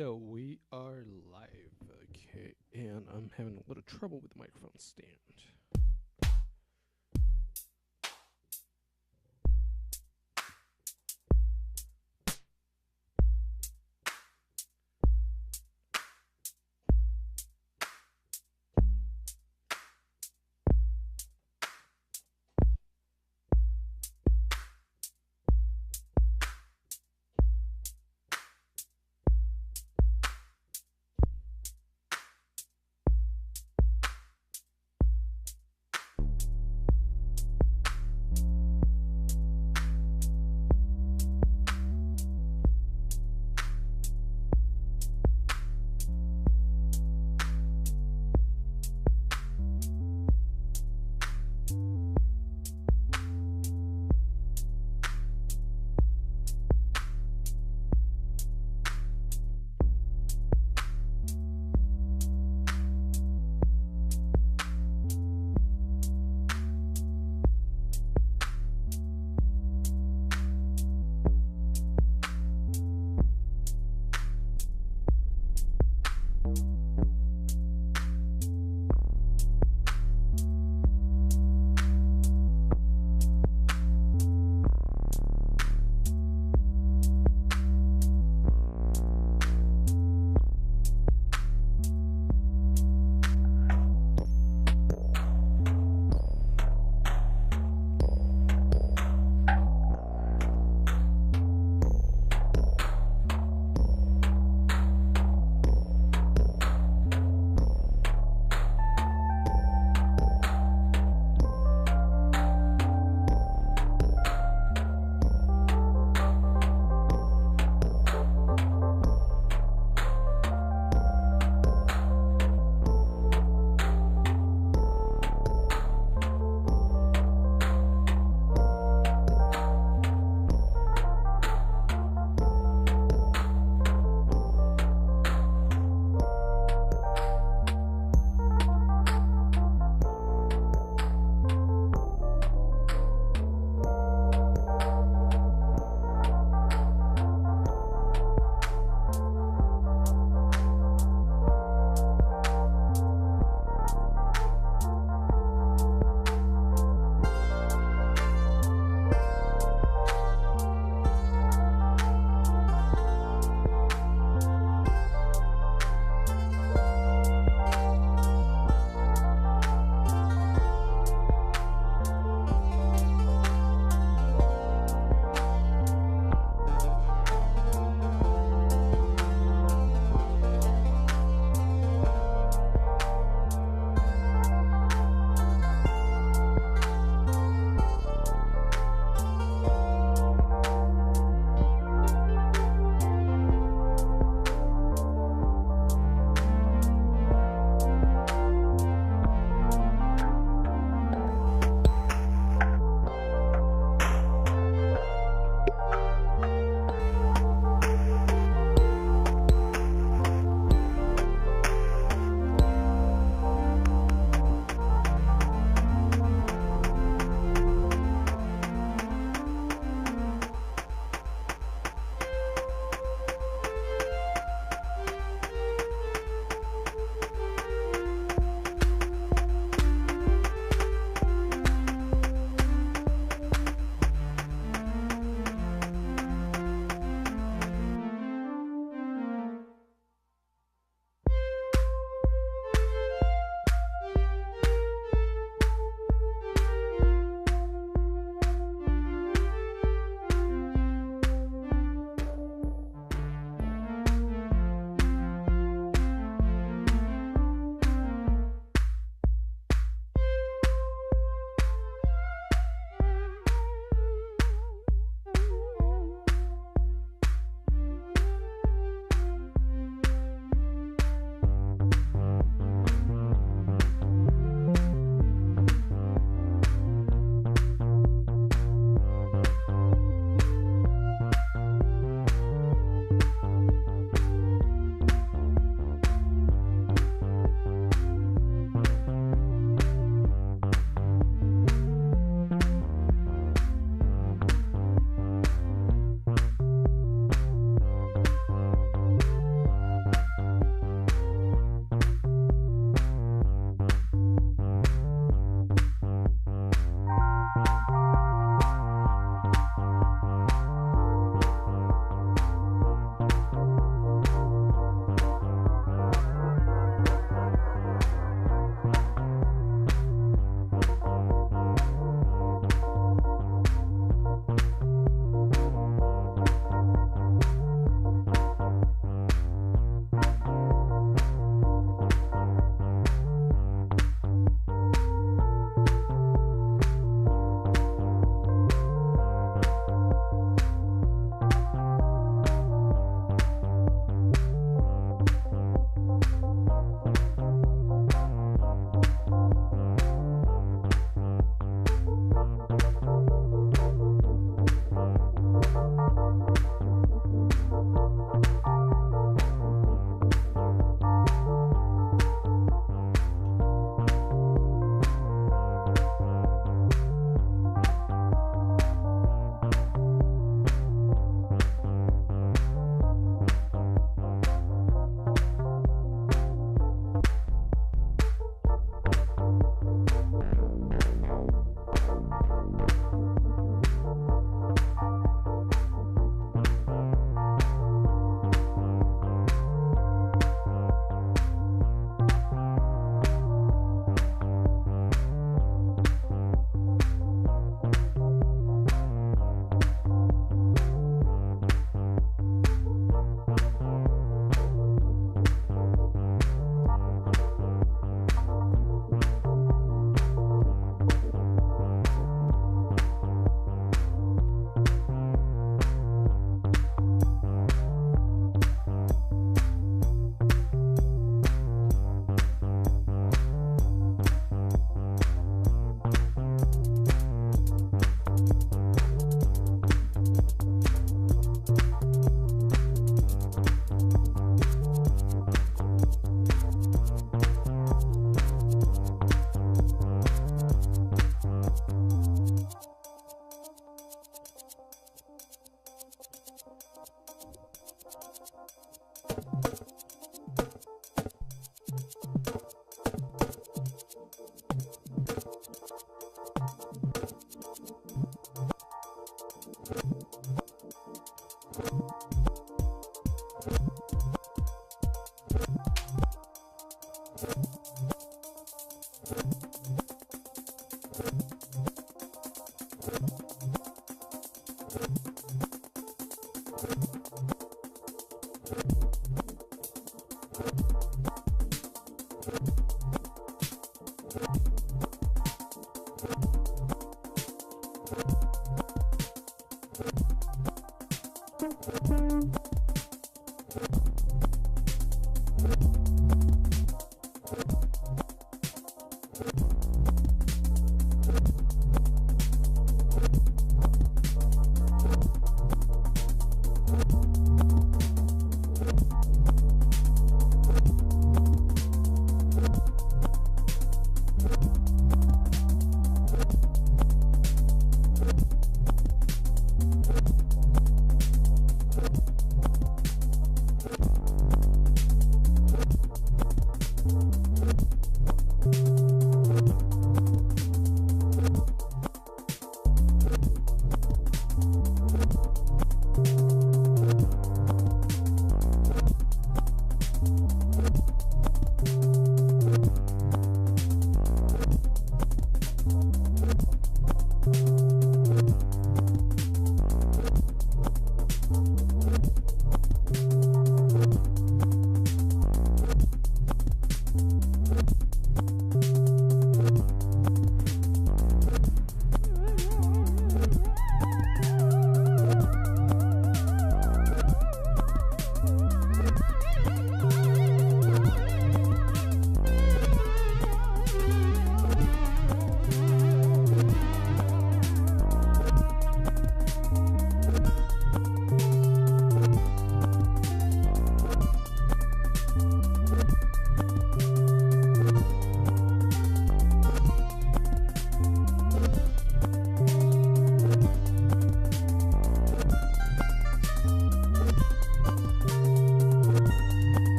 So we are live, okay, and I'm having a little trouble with the microphone stand.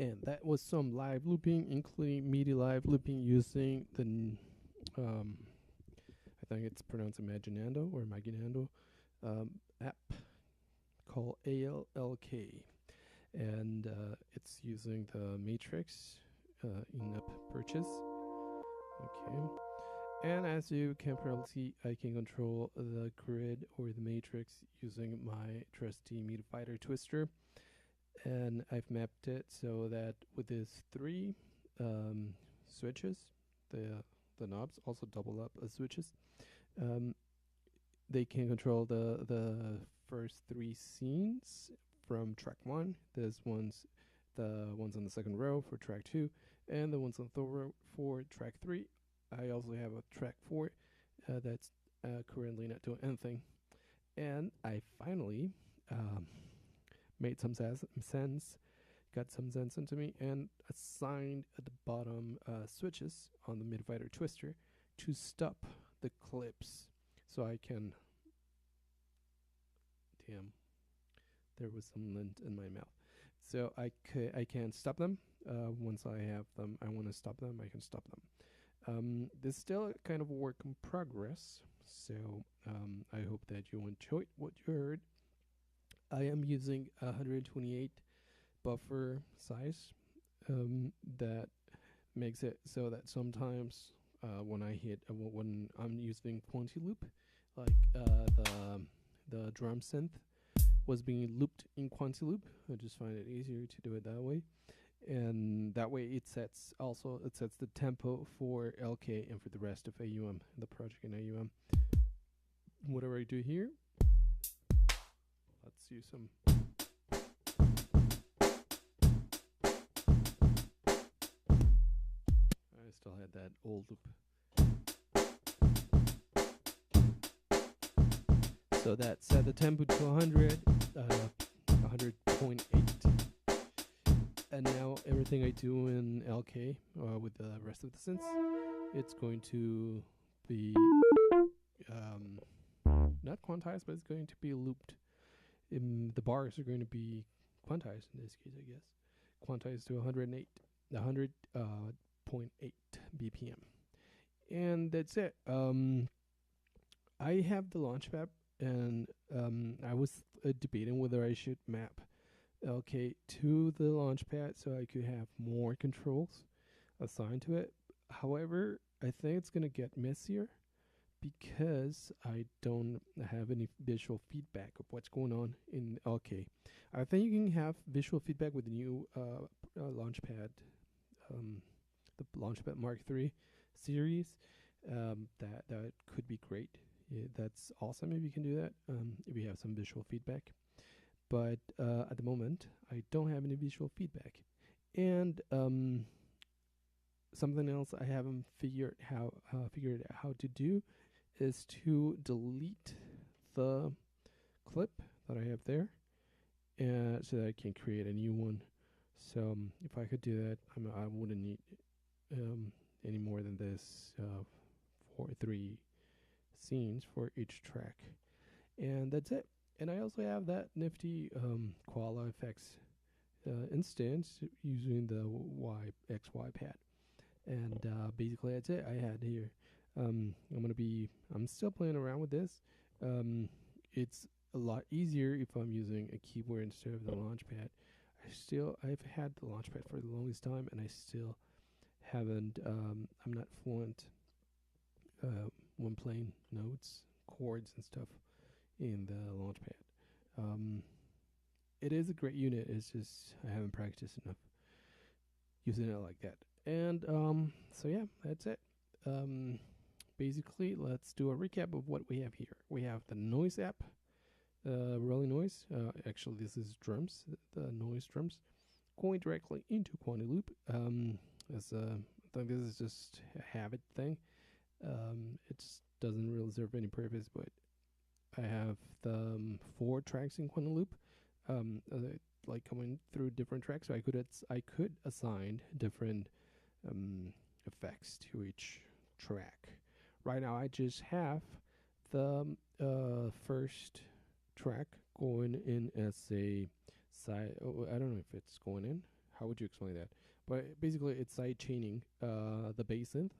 And that was some live looping, including Midi live looping using the I think it's pronounced Imaginando or Imaginando app called LK, and it's using the Matrix in-app purchase. Okay, and as you can probably see, I can control the grid or the matrix using my trusty Midi Fighter twister, and I've mapped it so that with these three switches, the knobs also double up as switches. They can control the first three scenes from track 1. There's the ones on the second row for track 2, and the ones on the third row for track 3. I also have a track 4 that's currently not doing anything. And I finally made some sense, got some sense into me, and assigned at the bottom switches on the Midi Fighter twister to stop the clips, so I can. Damn, there was some lint in my mouth. So I can stop them. Once I have them, I want to stop them. I can stop them. This is still kind of a work in progress, so I hope that you enjoyed what you heard. I am using a 128 buffer size that makes it so that sometimes when I hit when I'm using Quantiloop, like the drum synth was being looped in Quantiloop, I just find it easier to do it that way, and that way it sets the tempo for LK and for the rest of AUM, the project in AUM. Whatever I do here, let's use some. I still had that old loop. So that set the tempo to 100, 100.8. And now everything I do in LK with the rest of the synths, it's going to be not quantized, but it's going to be looped. The bars are going to be quantized in this case, I guess. Quantized to 100.8 BPM. And that's it. I have the Launchpad, and I was debating whether I should map LK to the Launchpad so I could have more controls assigned to it. However, I think it's going to get messier because I don't have any visual feedback of what's going on in LK. I think you can have visual feedback with the new Launchpad, the Launchpad Mark III series. That could be great. Yeah, that's awesome if you can do that, if you have some visual feedback. But at the moment, I don't have any visual feedback. And something else I haven't figured out how to do is to delete the clip that I have there, so that I can create a new one. So if I could do that, I wouldn't need any more than this 3 scenes for each track, and that's it. And I also have that nifty Koala effects instance using the XY pad, and basically that's it I had here. I'm still playing around with this. It's a lot easier if I'm using a keyboard instead of the Launchpad. I've had the Launchpad for the longest time, and I still haven't. I'm not fluent when playing notes, chords, and stuff in the Launchpad. It is a great unit. It's just I haven't practiced enough using it like that. And so yeah, that's it. Basically, let's do a recap of what we have here. We have the noise app, Rolling Noise. Actually, this is drums, the noise drums, going directly into Quantiloop. I think this is just a habit thing. It doesn't really serve any purpose, but I have the 4 tracks in Quantiloop, like coming through different tracks. So I could assign different effects to each track. Right now, I just have the first track going in as a side. I don't know if it's going in. how would you explain that? But basically, it's side chaining the bass synth,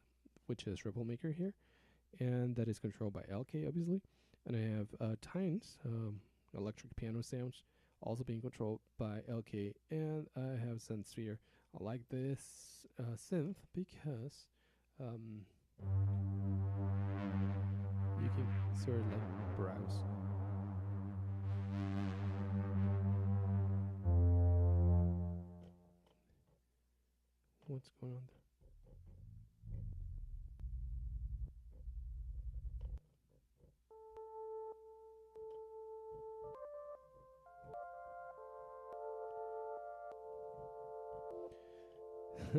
which is Ripple Maker here, and that is controlled by LK, obviously. And I have Tines, electric piano sounds, also being controlled by LK, and I have Sphere. I like this synth because you can sort of like browse. What's going on there?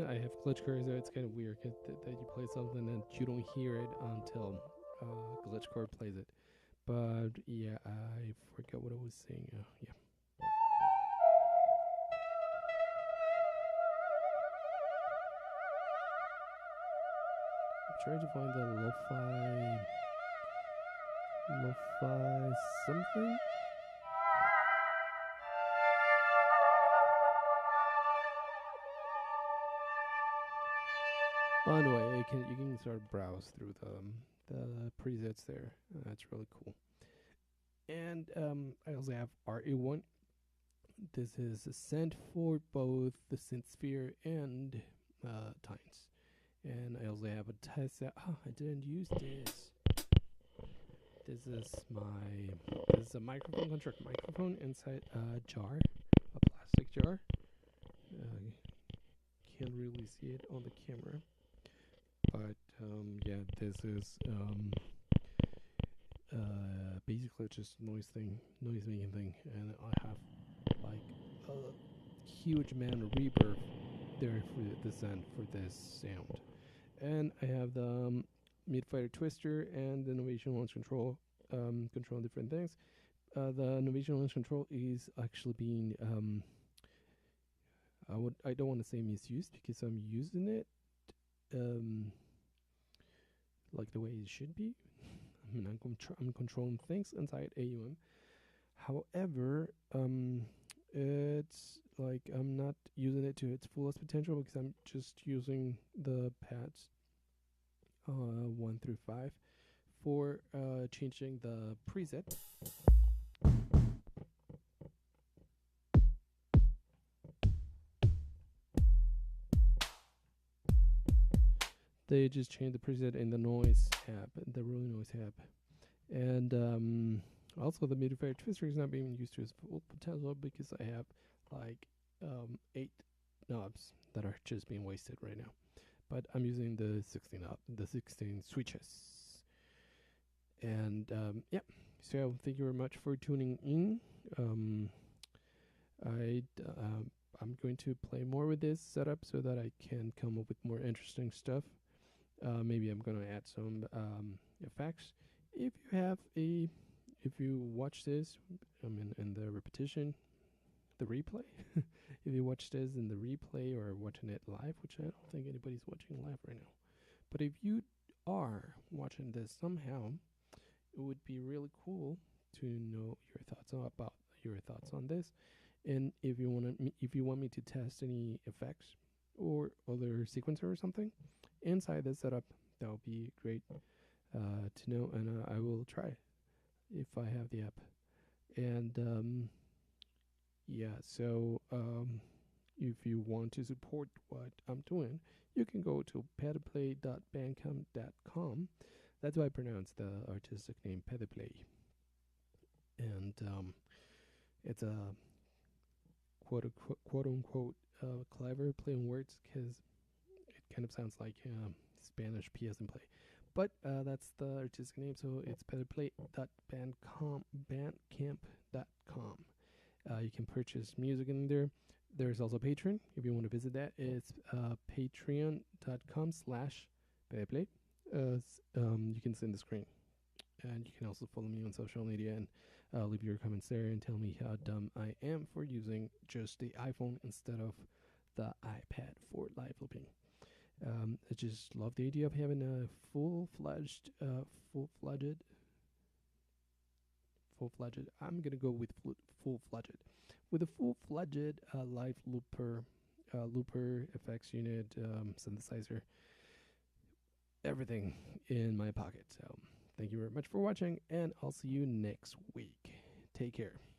I have glitch core, so it's kind of weird that you play something and you don't hear it until glitch core plays it. But yeah, I forgot what I was saying. Yeah. I'm trying to find the lo-fi something. Oh, anyway, you can sort of browse through the presets there. That's really cool. And I also have RA1. This is a sent for both the Sphere and Tines. And I also have a test. I didn't use this. This is a microphone construct microphone inside a jar, a plastic jar. Can't really see it on the camera, but yeah, this is basically just noise making thing, and I have like a huge amount of reverb there for this end for this sound, and I have the mid-fighter twister and the Novation launch control, control different things. The Novation launch control is actually being I don't want to say misused because I'm using it like the way it should be. I mean, I'm controlling things inside AUM. However, it's like I'm not using it to its fullest potential because I'm just using the pads 1 through 5 for changing the preset. They just changed the preset in the noise app, the Really Noise app. And also the mid-fighter twister is not being used to its full potential because I have like 8 knobs that are just being wasted right now. But I'm using the 16 switches. And yeah, so thank you very much for tuning in. I'm going to play more with this setup so that I can come up with more interesting stuff. Maybe I'm gonna add some effects. If you watch this, I mean, in the repetition, the replay. If you watch this in the replay or watching it live, which I don't think anybody's watching live right now, but if you are watching this somehow, it would be really cool to know your thoughts on this. And if you want me to test any effects or other sequencer or something inside the setup, that would be great to know, and I will try if I have the app. And yeah, so if you want to support what I'm doing, you can go to petaplay.bandcamp.com. That's how I pronounce the artistic name, Petaplay. And it's a quote unquote clever play on words because it kind of sounds like Spanish PS and play. But that's the artistic name, so it's petaplay.bandcamp.com. You can purchase music in there. There's also Patreon. If you want to visit that, it's patreon.com/petaplay. You can see in the screen. And you can also follow me on social media and leave your comments there and tell me how dumb I am for using just the iPhone instead of the iPad for live looping. I just love the idea of having a full-fledged. I'm gonna go with full-fledged. With a full-fledged live looper looper, effects unit, synthesizer, everything in my pocket. So thank you very much for watching, and I'll see you next week. Take care.